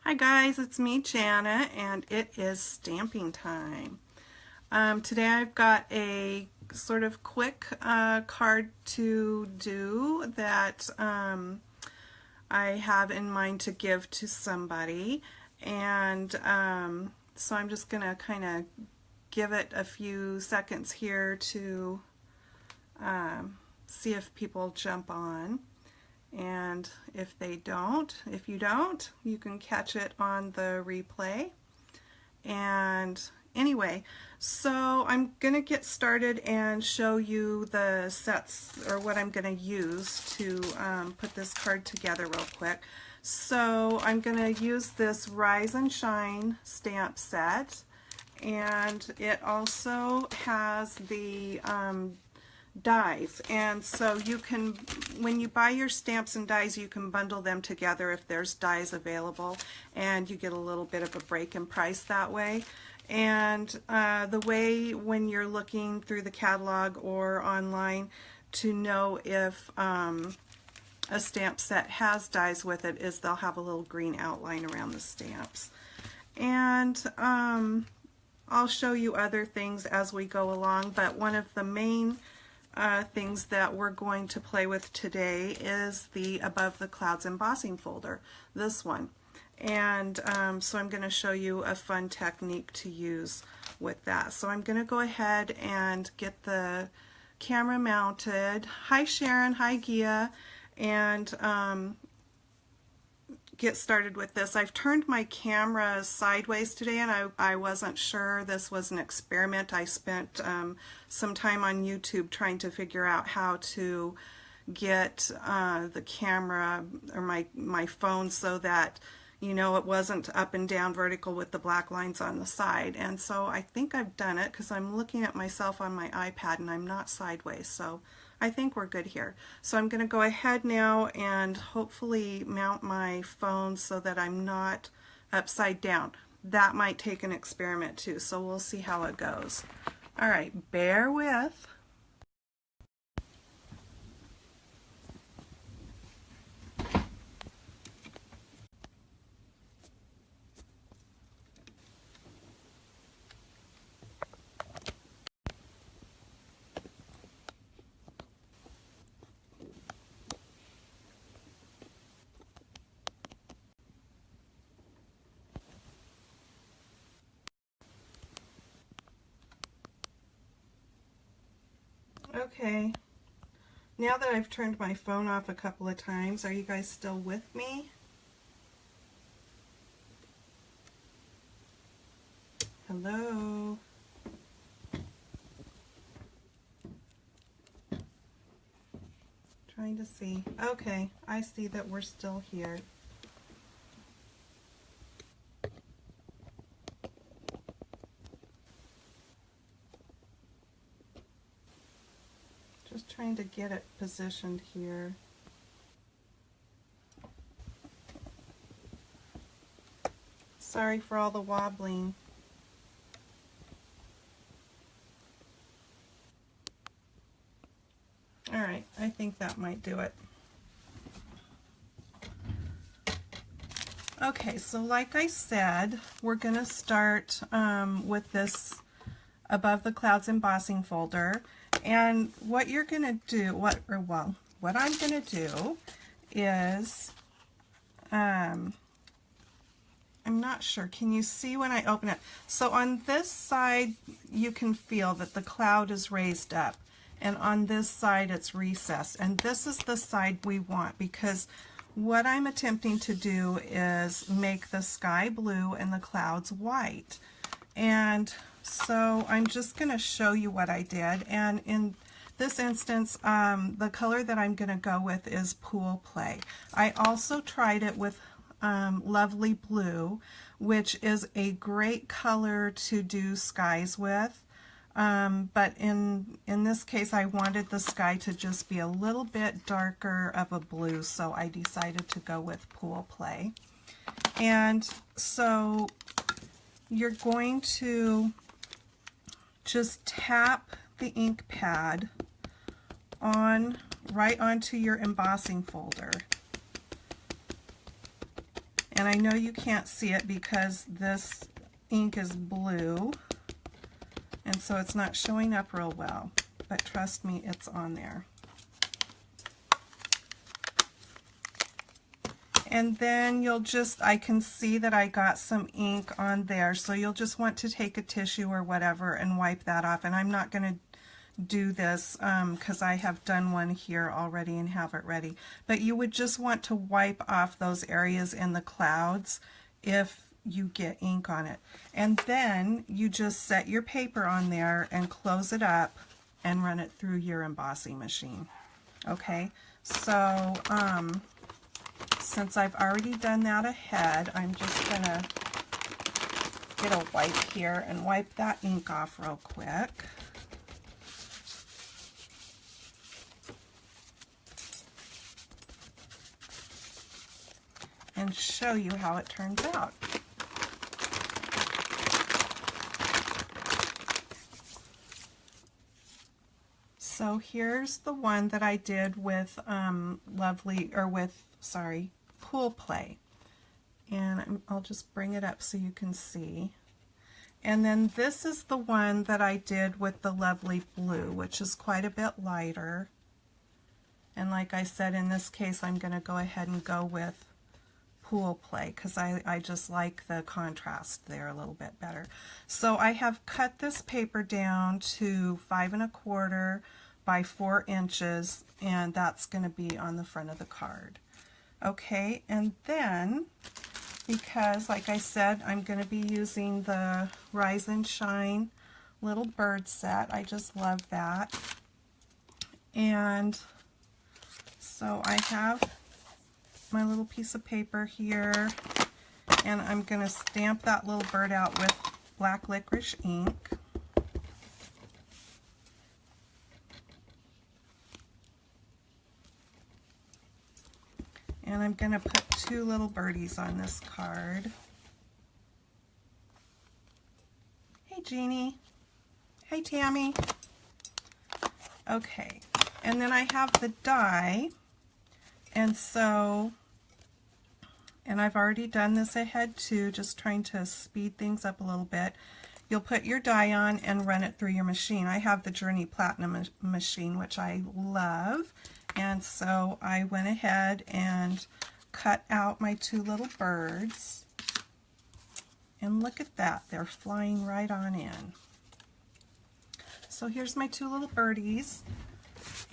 Hi guys, it's me, Jana, and it is stamping time. Today I've got a sort of quick card to do that I have in mind to give to somebody, and so I'm just going to kind of give it a few seconds here to see if people jump on. And if you don't, you can catch it on the replay. And anyway, so I'm gonna get started and show you the sets, or what I'm gonna use to put this card together real quick. So I'm gonna use this Rise and Shine stamp set, and it also has the dies, and so you can, when you buy your stamps and dies, you can bundle them together if there's dies available, and you get a little bit of a break in price that way. And the way, when you're looking through the catalog or online to know if a stamp set has dies with it, is they'll have a little green outline around the stamps. And I'll show you other things as we go along, but one of the main things that we're going to play with today is the Above the Clouds embossing folder, this one. And so I'm going to show you a fun technique to use with that. So I'm going to go ahead and get the camera mounted. Hi Sharon, hi Gia, and get started with this. I've turned my camera sideways today, and I wasn't sure this was an experiment. I spent some time on YouTube trying to figure out how to get the camera, or my phone, so that it wasn't up and down vertical with the black lines on the side. And so I think I've done it, because I'm looking at myself on my iPad and I'm not sideways, so I think we're good here. So I'm going to go ahead now and hopefully mount my phone so that I'm not upside down. That might take an experiment too, so we'll see how it goes. All right, bear with. Okay, now that I've turned my phone off a couple of times, are you guys still with me? Hello? Trying to see. Okay, I see that we're still here. Just trying to get it positioned here. Sorry for all the wobbling. All right, I think that might do it. Okay, so like I said, we're going to start with this Above the Clouds embossing folder. And what you're going to do, what I'm going to do is, I'm not sure, can you see when I open it? So on this side, you can feel that the cloud is raised up, and on this side it's recessed. And this is the side we want, because what I'm attempting to do is make the sky blue and the clouds white. And so I'm just going to show you what I did, and in this instance the color that I'm going to go with is Pool Play. I also tried it with Lovely Blue, which is a great color to do skies with, but in this case I wanted the sky to just be a little bit darker of a blue, so I decided to go with Pool Play. And so you're going to just tap the ink pad right onto your embossing folder. And I know you can't see it because this ink is blue, and so it's not showing up real well, but trust me, it's on there. And then you'll just, I can see that I got some ink on there, so you'll just want to take a tissue or whatever and wipe that off. And I'm not going to do this because I have done one here already and have it ready. But you would just want to wipe off those areas in the clouds if you get ink on it. And then you just set your paper on there and close it up and run it through your embossing machine. Okay, so since I've already done that ahead, I'm just going to get a wipe here and wipe that ink off real quick. And show you how it turns out. So here's the one that I did with Pool Play. And I'll just bring it up so you can see. And then this is the one that I did with the Lovely Blue, which is quite a bit lighter. And like I said, in this case, I'm going to go ahead and go with Pool Play because I just like the contrast there a little bit better. So I have cut this paper down to 5 1/4 by 4 inches, and that's going to be on the front of the card. Okay, and then because like I said, I'm going to be using the Rise and Shine little bird set. I just love that. And so I have my little piece of paper here, and I'm going to stamp that little bird out with black licorice ink. And I'm going to put 2 little birdies on this card. Hey Jeannie. Hey Tammy. Okay, and then I have the die, and so, and I've already done this ahead too, just trying to speed things up a little bit. You'll put your die on and run it through your machine. I have the Journey Platinum machine, which I love, and so I went ahead and cut out my 2 little birds, and look at that, they're flying right on in. So here's my 2 little birdies,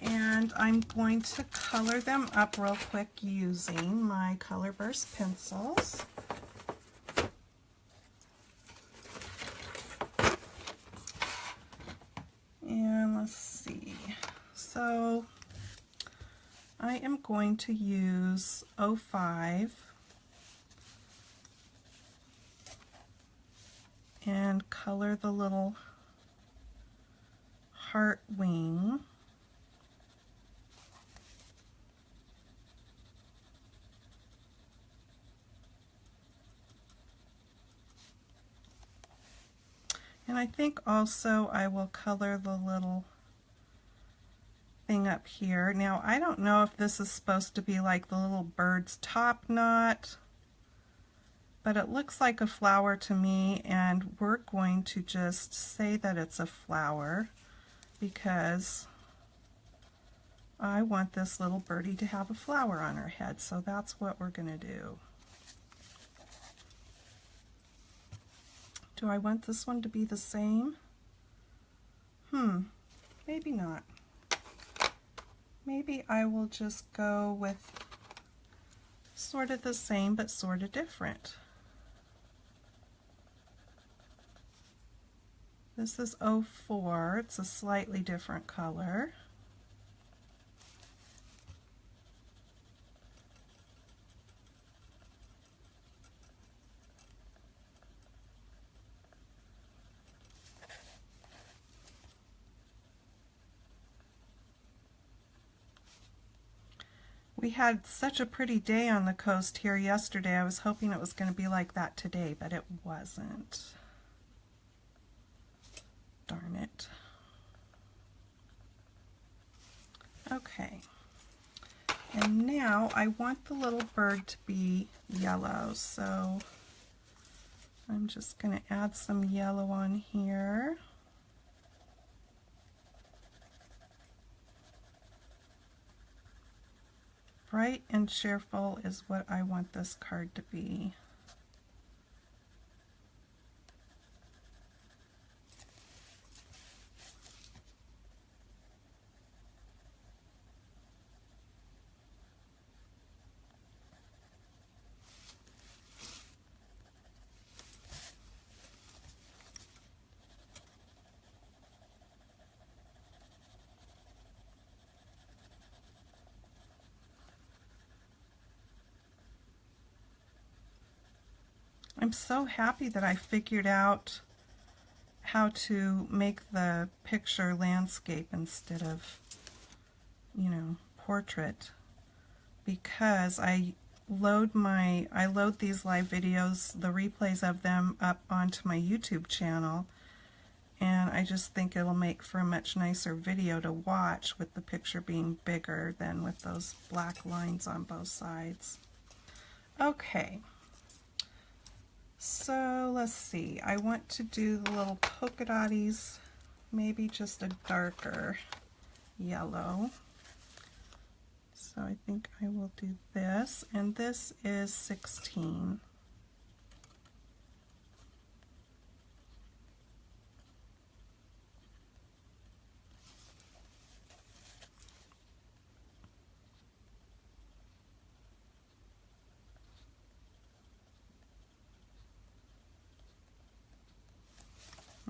and I'm going to color them up real quick using my Color Burst pencils. And let's see, so I am going to use 05 and color the little heart wing. And I think also I will color the little thing up here. Now I don't know if this is supposed to be like the little bird's top knot, but it looks like a flower to me, and we're going to just say that it's a flower because I want this little birdie to have a flower on her head, so that's what we're going to do. Do I want this one to be the same? Maybe not. Maybe I will just go with sort of the same but sort of different. This is 04. It's a slightly different color. We had such a pretty day on the coast here yesterday. I was hoping it was going to be like that today, but it wasn't. Darn it. Okay. And now I want the little bird to be yellow, so I'm just going to add some yellow on here. Bright and cheerful is what I want this card to be. I'm so happy that I figured out how to make the picture landscape instead of, you know, portrait, because I load these live videos, the replays of them, up onto my YouTube channel, and I just think it'll make for a much nicer video to watch with the picture being bigger than with those black lines on both sides. Okay. So let's see, I want to do the little polka dotties, maybe just a darker yellow. So I think I will do this, and this is 16.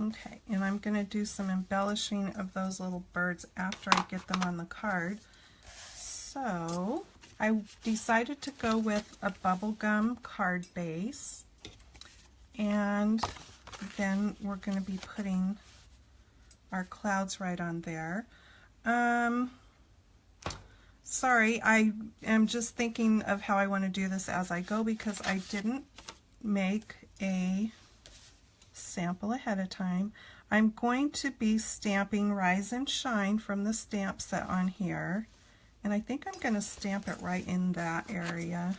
Okay, and I'm going to do some embellishing of those little birds after I get them on the card. So I decided to go with a bubblegum card base, and then we're going to be putting our clouds right on there. Sorry, I am just thinking of how I want to do this as I go, because I didn't make a sample ahead of time. I'm going to be stamping Rise and Shine from the stamp set on here, and I think I'm going to stamp it right in that area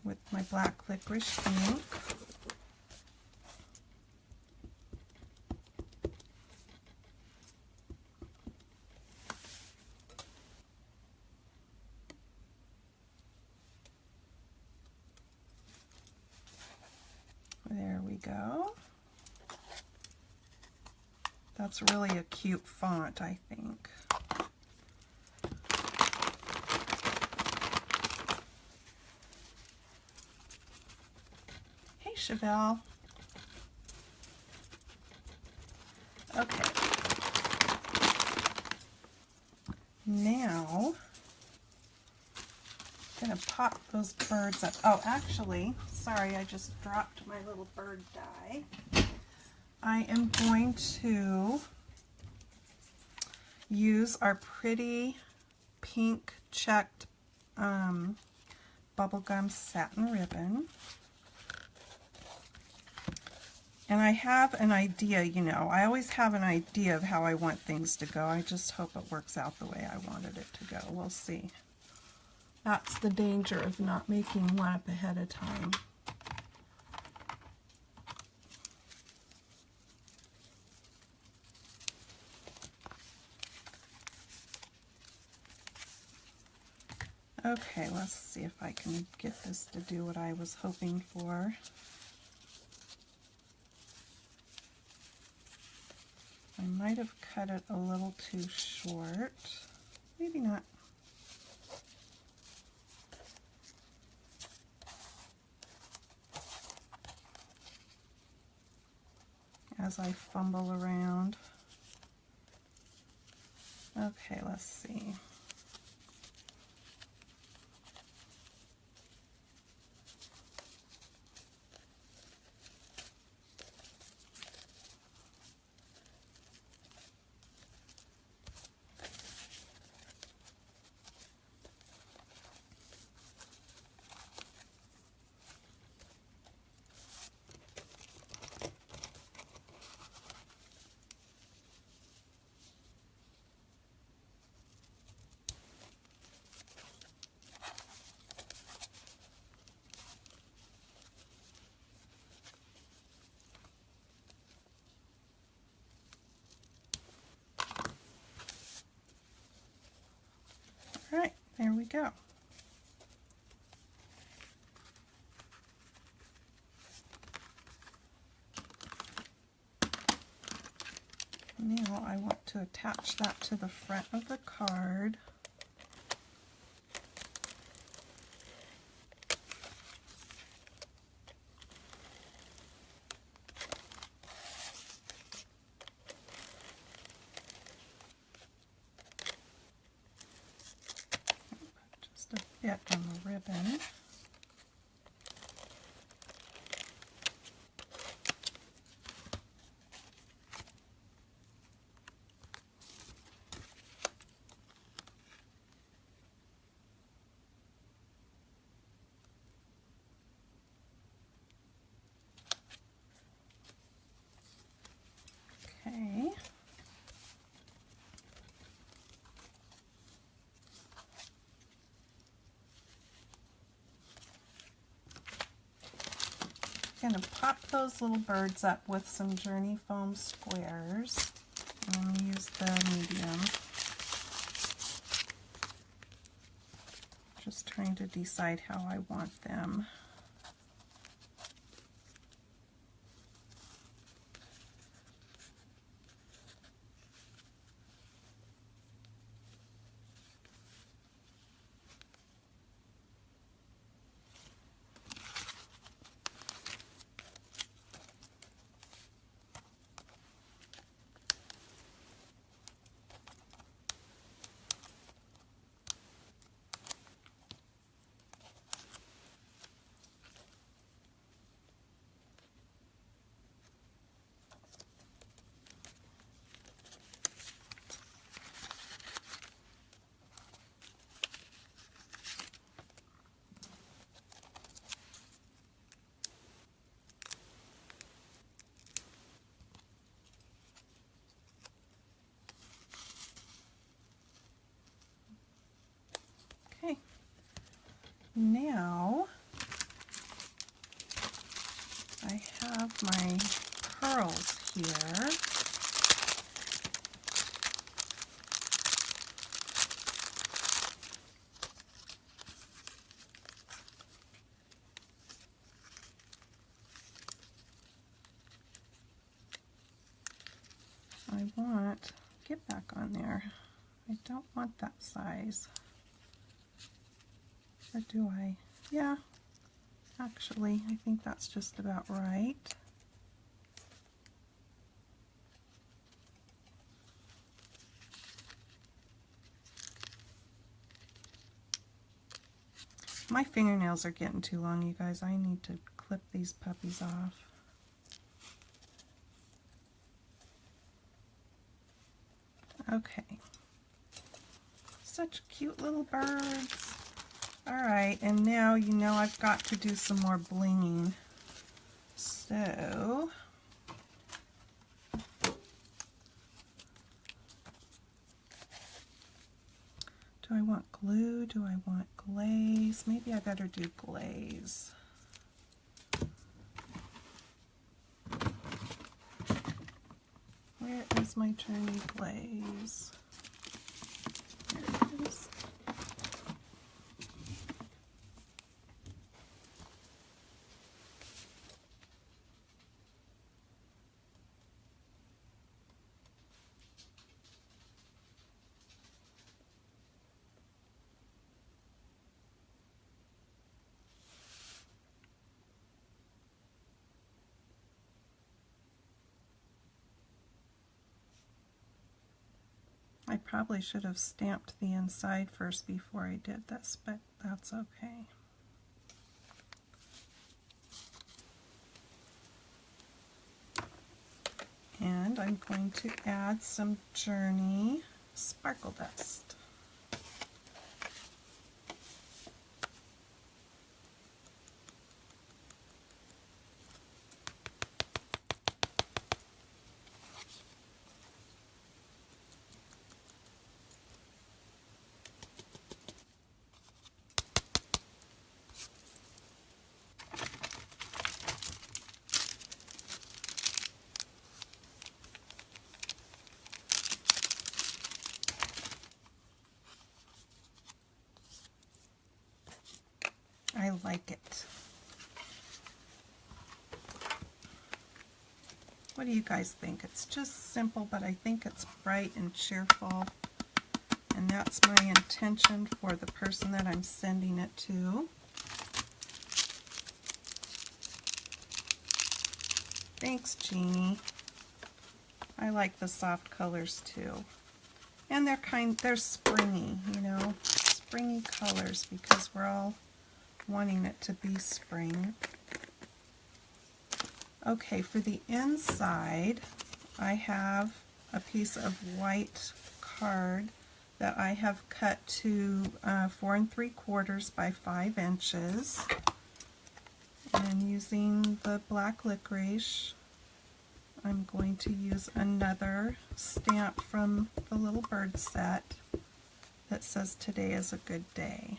with my black licorice ink. There we go. That's really a cute font, I think. Hey, Chevelle. Okay. Now, I'm going to pop those birds up. Oh, actually, sorry, I just dropped my little bird die. I am going to use our pretty pink checked bubblegum satin ribbon. And I have an idea, you know, I always have an idea of how I want things to go. I just hope it works out the way I wanted it to go. We'll see. That's the danger of not making one up ahead of time. Okay, let's see if I can get this to do what I was hoping for. I might have cut it a little too short. Maybe not. As I fumble around. Okay, let's see. we go. Now I want to attach that to the front of the card. Just a bit on the ribbon. Okay. I'm going to pop those little birds up with some Journey foam squares. I'm going to use the medium. Just trying to decide how I want them. Okay, now I have my pearls here. I want, get back on there, I don't want that size. Or do I? Yeah, actually, I think that's just about right. My fingernails are getting too long, you guys. I need to clip these puppies off. Okay. Such cute little birds. Alright, and now you know I've got to do some more blinging. So, do I want glue? Do I want glaze? Maybe I better do glaze. Where is my Journey glaze? There it is. I probably should have stamped the inside first before I did this, but that's okay. And I'm going to add some Journey sparkle dust. like it. What do you guys think? It's just simple, but I think it's bright and cheerful. And that's my intention for the person that I'm sending it to. Thanks, Jeannie. I like the soft colors too. And they're springy, you know, springy colors because we're all wanting it to be spring. Okay, for the inside, I have a piece of white card that I have cut to 4 3/4 by 5 inches. And using the black licorice, I'm going to use another stamp from the little bird set that says today is a good day.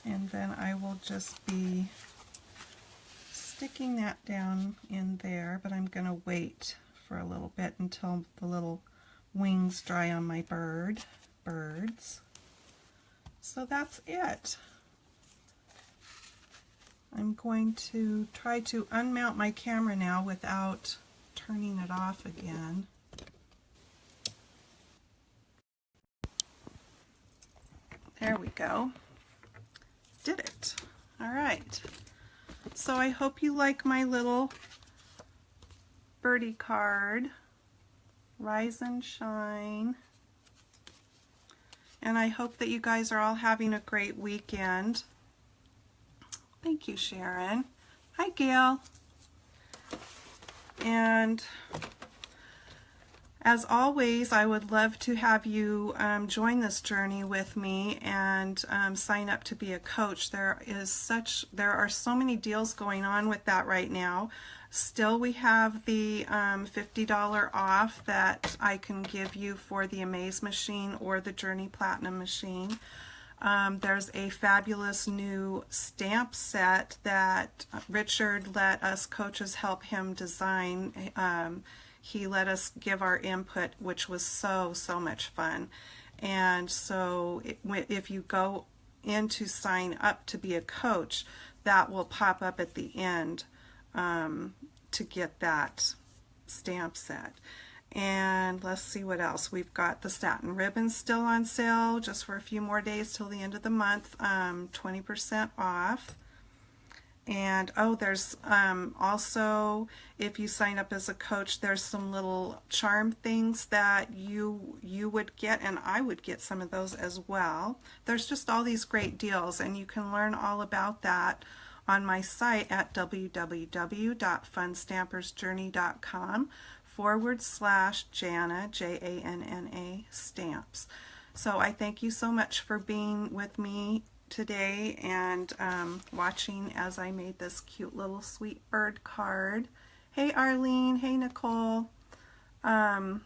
And then I will just be sticking that down in there, but I'm going to wait for a little bit until the little wings dry on my birds. So that's it. I'm going to try to unmount my camera now without turning it off again. There we go. Did it. All right. So I hope you like my little birdie card. Rise and shine. And I hope that you guys are all having a great weekend. Thank you, Sharon. Hi, Gail. And as always, I would love to have you join this journey with me and sign up to be a coach. There are so many deals going on with that right now. Still, we have the $50 off that I can give you for the Amaze machine or the Journey Platinum machine. There's a fabulous new stamp set that Richard let us coaches help him design. He let us give our input, which was so much fun. And so if you go in to sign up to be a coach, that will pop up at the end to get that stamp set. And let's see what else. We've got the satin ribbons still on sale just for a few more days till the end of the month, 20% off. And oh, there's also, if you sign up as a coach, there's some little charm things that you would get, and I would get some of those as well. There's just all these great deals, and you can learn all about that on my site at www.funstampersjourney.com/Janna, Janna stamps. So I thank you so much for being with me today and watching as I made this cute little sweet bird card. Hey Arlene, hey Nicole. And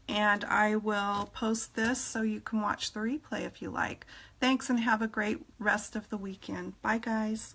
I will post this so you can watch the replay if you like. Thanks and have a great rest of the weekend. Bye guys.